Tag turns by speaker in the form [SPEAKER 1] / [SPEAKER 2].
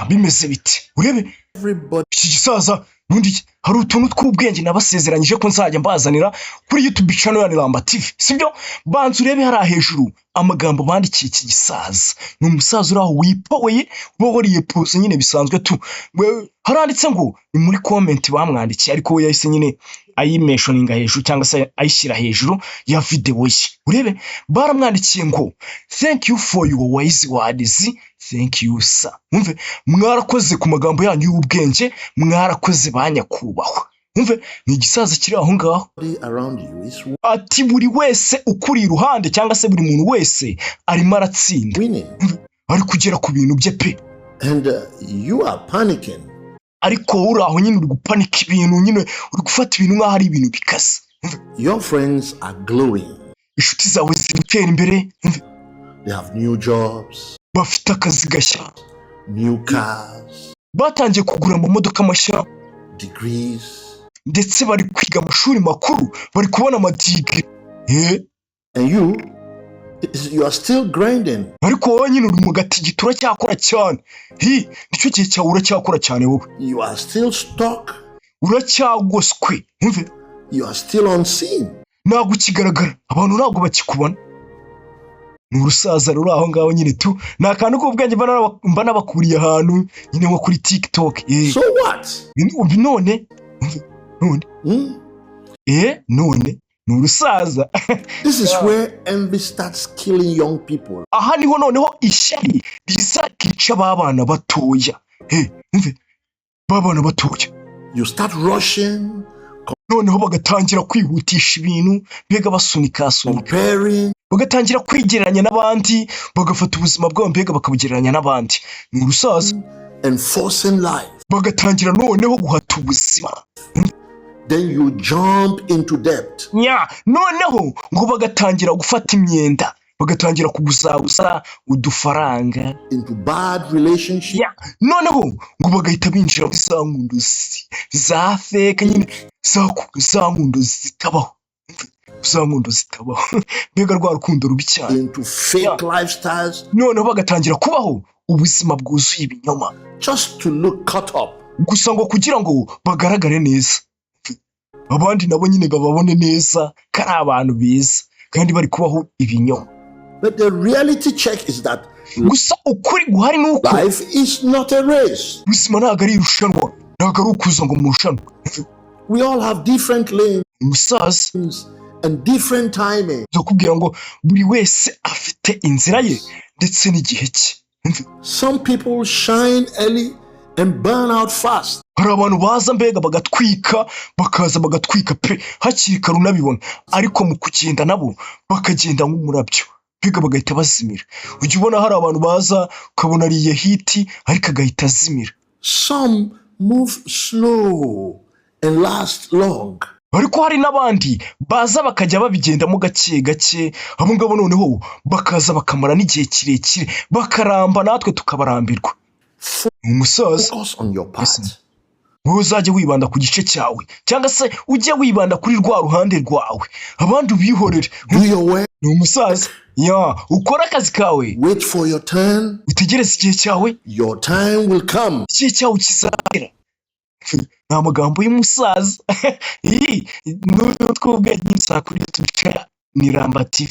[SPEAKER 1] bimeze bite urebe iki gisaza bundi hari utuntu tw'ubwenge nabasezeranyije ko nzajya mbazanira kuri YouTube channel ya Ramba TV sibyo banzu urebe hari hejuru amagambo bandikiye iki gisaza ni umusaza uraho wipoye uboriye pose nyine bisanzwe tu haranditse ngo ni muri comment bamwandikiye ariko we yahise nyine ayimentioninga hejuru cyangwa se ayishyira hejuru ya video ye urebe baramwandikiye ngo thank you for your wise words thank you sir umve mwarakoze ku magambo yanyu y'ubwenge mwarakoze banyakubahwa umve ni igisaza kiri aho ngaho ati buri wese ukuri iruhande cyangwa se buri muntu wese arimo aratsinda ari kugera ku bintu bye pe
[SPEAKER 2] and you are panicking
[SPEAKER 1] ariko uraho nyine uri gupanika ibintu nyine uri gufata ibintu nk'aho ari ibintu bikaze
[SPEAKER 2] your friends are glowing
[SPEAKER 1] inshuti zawe zitera imbere
[SPEAKER 2] they have new jobs
[SPEAKER 1] bafite akazi gashya
[SPEAKER 2] new cars
[SPEAKER 1] batangiye kugura amamodoka mashya
[SPEAKER 2] degrees
[SPEAKER 1] ndetse bari kwiga amashuri makuru bari kubona amadigiri
[SPEAKER 2] and you are still grinding
[SPEAKER 1] ariko wowe nyine uri mu gatigito uracyakora cyane nicyo gihe cyawe uracyakora cyane wowe
[SPEAKER 2] you are still stuck
[SPEAKER 1] uracyagoswe
[SPEAKER 2] you are still on scene
[SPEAKER 1] ntabwo ukigaragara abantu ntabwo bakikubona ni urusaza ruri aho ngaho nyine tu ni akantu k'ubwenge mba nabakuriye ahantu nyine nko kuri TikTok
[SPEAKER 2] so what
[SPEAKER 1] none none ni urusaza
[SPEAKER 2] this is where envy starts killing young people
[SPEAKER 1] aha niho noneho ishyari rizakica babana batoya babana batoya
[SPEAKER 2] you start rushing
[SPEAKER 1] noneho bagatangira kwihutisha ibintu mbega basunika bagatangira kwigereranya n'abandi bagafata ubuzima bwabo mbega bakabugereranya n'abandi ni urusaza
[SPEAKER 2] enforcing life
[SPEAKER 1] bagatangira noneho guhata ubuzima
[SPEAKER 2] then you jump into debt
[SPEAKER 1] noneho ngo bagatangira gufata imyenda bagatangira kuguzaguza udufaranga
[SPEAKER 2] into bad relationship
[SPEAKER 1] noneho ngo bagahita binjira muri za nkunduzi za fake nyine za nkunduzi zitabaho mbega rwa rukundo rubi cyane
[SPEAKER 2] into fake lifestyles
[SPEAKER 1] noneho bagatangira kubaho ubuzima bwuzuye ibinyoma
[SPEAKER 2] just to look caught up
[SPEAKER 1] gusa ngo kugira ngo bagaragare neza abandi nabo nyine bababone neza ko ari abantu beza kandi bari kubaho ibinyoma
[SPEAKER 2] but the reality check is that
[SPEAKER 1] gusa ukuri guhari nuko
[SPEAKER 2] life is not a race
[SPEAKER 1] ubuzima ntabwo ari irushanwa ntabwo ari ukuza ngo murushanwe
[SPEAKER 2] we all have different lanes
[SPEAKER 1] umusaza
[SPEAKER 2] and different timing
[SPEAKER 1] ndakubwira ngo buri wese afite inzira ye ndetse n'igihe cye
[SPEAKER 2] some people shine early and burn out fast
[SPEAKER 1] hari abantu baza mbega bakaza bagatwika pe hakiri kare unabibona ariko mu kugenda nabo bakagenda nk'umurabyo mbega bagahita bazimira ujya ubona hari abantu baza ukabona ariye hiti ariko agahita azimira
[SPEAKER 2] some move slow and last long
[SPEAKER 1] ariko hari n'abandi baza bakajya babigendamo gake gake abo ngabo noneho bakaza bakamara n'igihe kirekire bakaramba natwe tukabarambirwa umusaza wowe uzajya wibanda ku gice cyawe cyangwa se ujye wibanda kuri rwa ruhande rwawe abandi ubihorere ni umusaza ukora akazi kawe
[SPEAKER 2] wait for your turn
[SPEAKER 1] utegereze igihe cyawe
[SPEAKER 2] your time will come
[SPEAKER 1] igihe cyawe kizagera ni amagambo y'umusaza n'utwo tw'ubwenge kuri YouTube ni Ramba TV